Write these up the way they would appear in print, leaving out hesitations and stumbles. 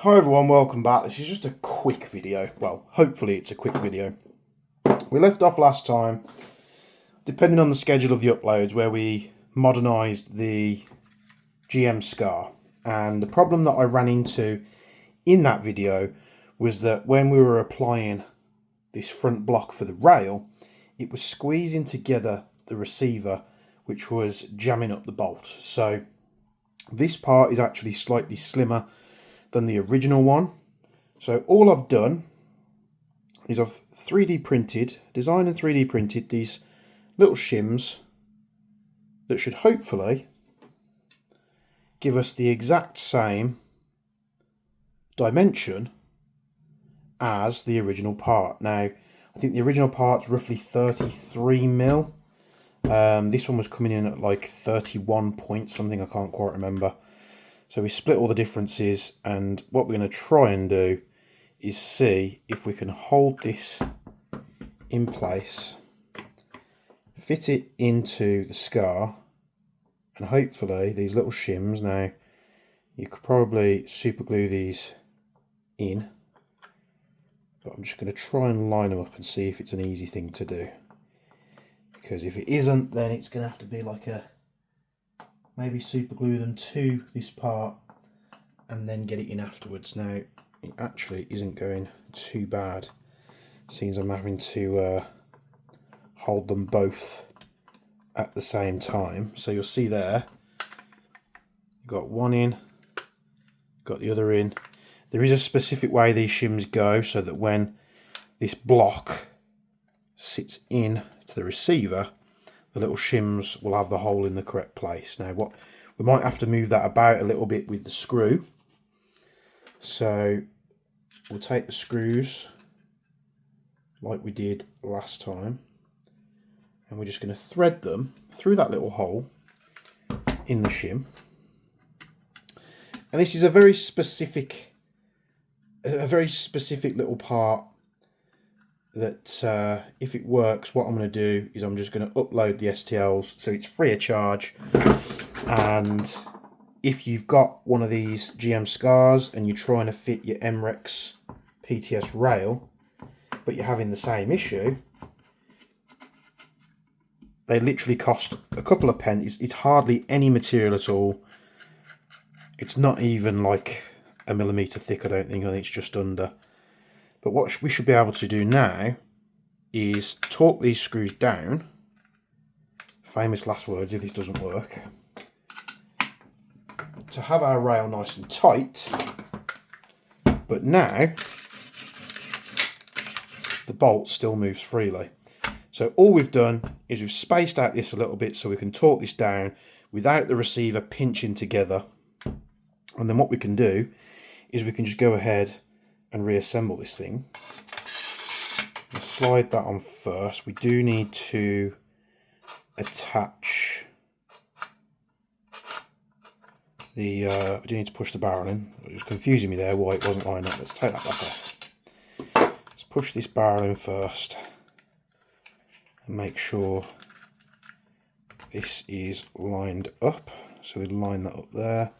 Hi everyone, welcome back. This is just a quick video. Well, hopefully it's a quick video. We left off last time, depending on the schedule of the uploads, where we modernised the GM Scar. And the problem that I ran into in that video was that when we were applying this front block for the rail, it was squeezing together the receiver, which was jamming up the bolt. So this part is actually slightly slimmer than the original one. So all I've done is I've 3D printed, designed and 3D printed these little shims that should hopefully give us the exact same dimension as the original part. Now, I think the original part's roughly 33 mil. This one was coming in at like 31 point something, I can't quite remember. So we split all the differences, and what we're going to try and do is see if we can hold this in place, fit it into the scar, and hopefully these little shims, now you could probably super glue these in, but I'm just going to try and line them up and see if it's an easy thing to do, because if it isn't, then it's going to have to be like a maybe super glue them to this part and then get it in afterwards. Now it actually isn't going too bad, seems I'm having to hold them both at the same time. So you'll see there, you've got one in, got the other in. There is a specific way these shims go so that when this block sits in to the receiver, the little shims will have the hole in the correct place. Now what we might have to move that about a little bit with the screw. So we'll take the screws like we did last time, and we're just going to thread them through that little hole in the shim. And this is a very specific little part that if it works, what I'm going to do is I'm just going to upload the STLs so it's free of charge. And if you've got one of these GM Scars and you're trying to fit your MREX PTS rail, but you're having the same issue, they literally cost a couple of pence. It's hardly any material at all. It's not even like a millimetre thick, I don't think. I think it's just under. But what we should be able to do now is torque these screws down. Famous last words if this doesn't work. To have our rail nice and tight. But now the bolt still moves freely. So all we've done is we've spaced out this a little bit so we can torque this down without the receiver pinching together. And then what we can do is we can just go ahead and reassemble this thing. I'll slide that on first. We do need to attach the we do need to push the barrel in. It was confusing me there why it wasn't lining up. Let's take that back off. Let's push this barrel in first and make sure this is lined up. So we line that up there,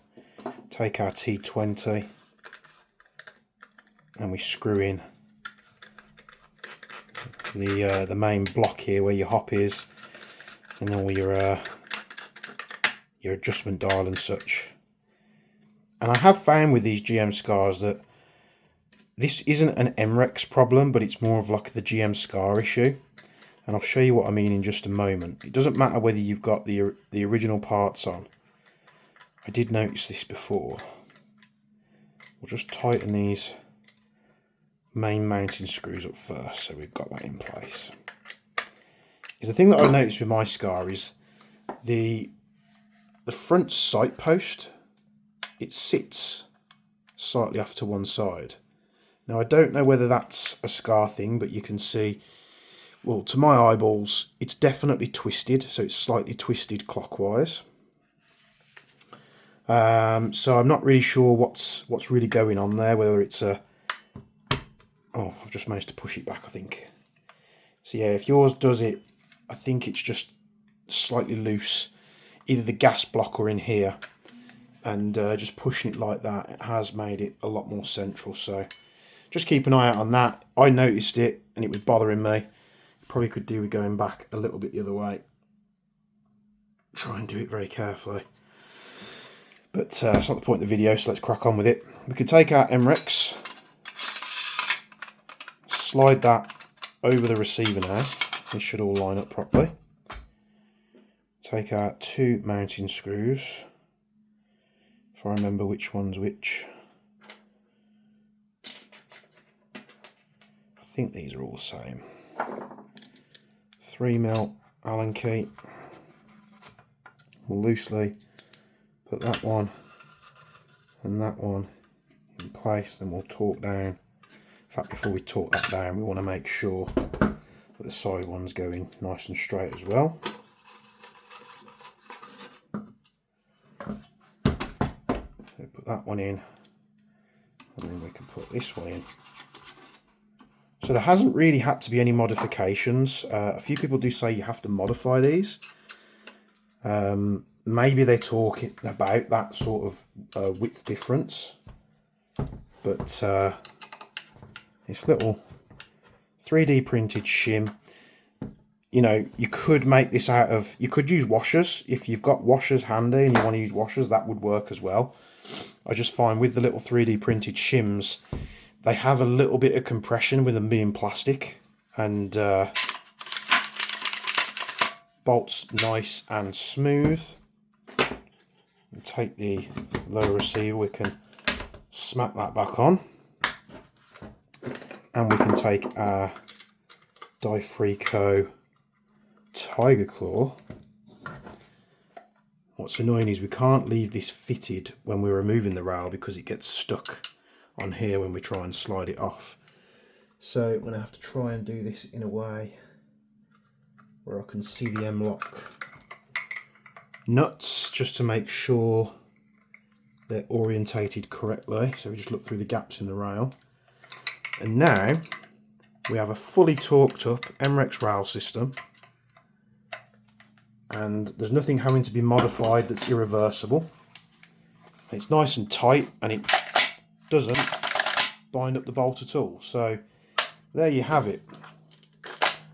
take our T20 and we screw in the main block here where your hop is, and all your adjustment dial and such. And I have found with these GM Scars that this isn't an MREX problem, but it's more of like the GM Scar issue. And I'll show you what I mean in just a moment. It doesn't matter whether you've got the original parts on. I did notice this before. We'll just tighten these main mounting screws up first, so we've got that in place. Because the thing that I noticed with my Scar is the front sight post, it sits slightly off to one side. Now I don't know whether that's a Scar thing, but you can see, well, to my eyeballs it's definitely twisted, so it's slightly twisted clockwise. So I'm not really sure what's really going on there, whether it's a oh, I've just managed to push it back, I think. So yeah, if yours does it, I think it's just slightly loose, either the gas block or in here. and just pushing it like that, it has made it a lot more central. So just keep an eye out on that. I noticed it and it was bothering me. Probably could do with going back a little bit the other way. Try and do it very carefully. But it's not the point of the video, so let's crack on with it. We could take our MREX, slide that over the receiver now. This should all line up properly. Take our 2 mounting screws, if I remember which one's which. I think these are all the same. 3mm Allen key. We'll loosely put that one and that one in place, then we'll torque down. In fact, before we torque that down, we want to make sure that the side one's going nice and straight as well. So put that one in, and then we can put this one in. So there hasn't really had to be any modifications. A few people do say you have to modify these. Maybe they're talking about that sort of width difference, but this little 3D printed shim, you know, you could make this out of, you could use washers. If you've got washers handy and you want to use washers, that would work as well. I just find with the little 3D printed shims, they have a little bit of compression with them being plastic, and bolts nice and smooth. And take the lower receiver, we can smack that back on, and we can take our Difrico Tiger Claw. What's annoying is we can't leave this fitted when we're removing the rail because it gets stuck on here when we try and slide it off. So I'm going to have to try and do this in a way where I can see the M-LOK nuts, just to make sure they're orientated correctly. So we just look through the gaps in the rail, and now we have a fully torqued up MREX rail system, and there's nothing having to be modified that's irreversible. It's nice and tight, and it doesn't bind up the bolt at all. So there you have it.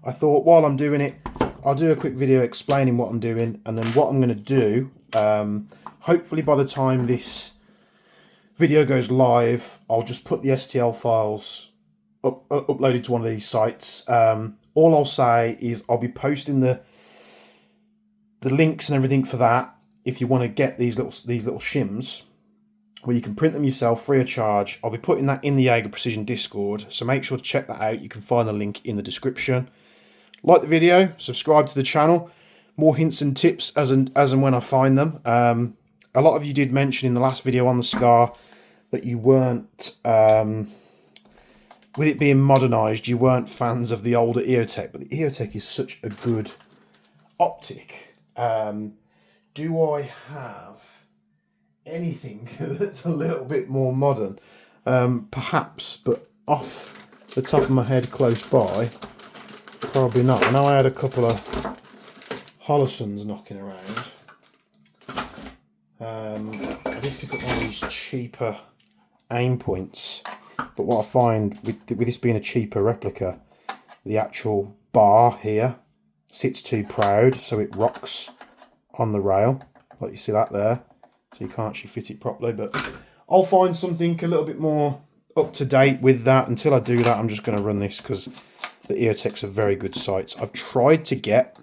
I thought while I'm doing it, I'll do a quick video explaining what I'm doing, and then what I'm going to do, hopefully by the time this video goes live, I'll just put the STL files uploaded to one of these sites. All I'll say is I'll be posting the links and everything for that if you want to get these little shims, where you can print them yourself free of charge. I'll be putting that in the Jaeger Precision Discord, so make sure to check that out. You can find the link in the description. Like the video, subscribe to the channel. More hints and tips as and when I find them. A lot of you did mention in the last video on the Scar that you weren't, with it being modernised, you weren't fans of the older EOTech, but the EOTech is such a good optic. Do I have anything that's a little bit more modern? Perhaps, but off the top of my head close by, probably not. I know I had a couple of Hollisons knocking around. I did pick up one of these cheaper aim points, but what I find with this being a cheaper replica, the actual bar here sits too proud, so it rocks on the rail, like you see that there, so you can't actually fit it properly. But I'll find something a little bit more up to date with that. Until I do that, I'm just going to run this because the EOTechs are very good sites. I've tried to get,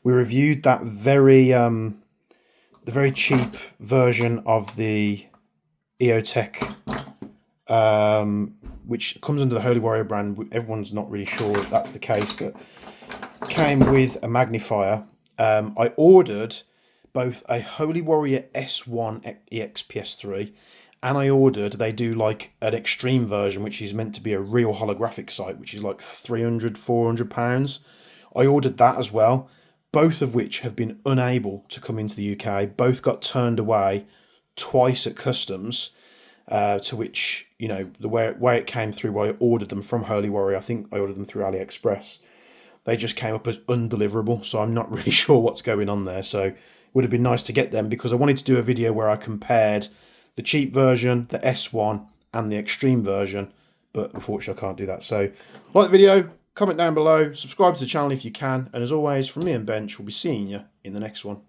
we reviewed that the very cheap version of the EOTech, which comes under the Holy Warrior brand. Everyone's not really sure if that's the case, but came with a magnifier. I ordered both a Holy Warrior S1 EXPS3, and I ordered, they do like an extreme version, which is meant to be a real holographic sight, which is like £300–400. I ordered that as well, both of which have been unable to come into the UK. Both got turned away twice at customs, to which, you know, the way it came through, I ordered them from Holy Warrior. I think I ordered them through AliExpress. They just came up as undeliverable, so I'm not really sure what's going on there. So would have been nice to get them, because I wanted to do a video where I compared the cheap version, the S1, and the extreme version, but unfortunately I can't do that. So like the video, comment down below, subscribe to the channel if you can, and as always, from me and Bench, we'll be seeing you in the next one.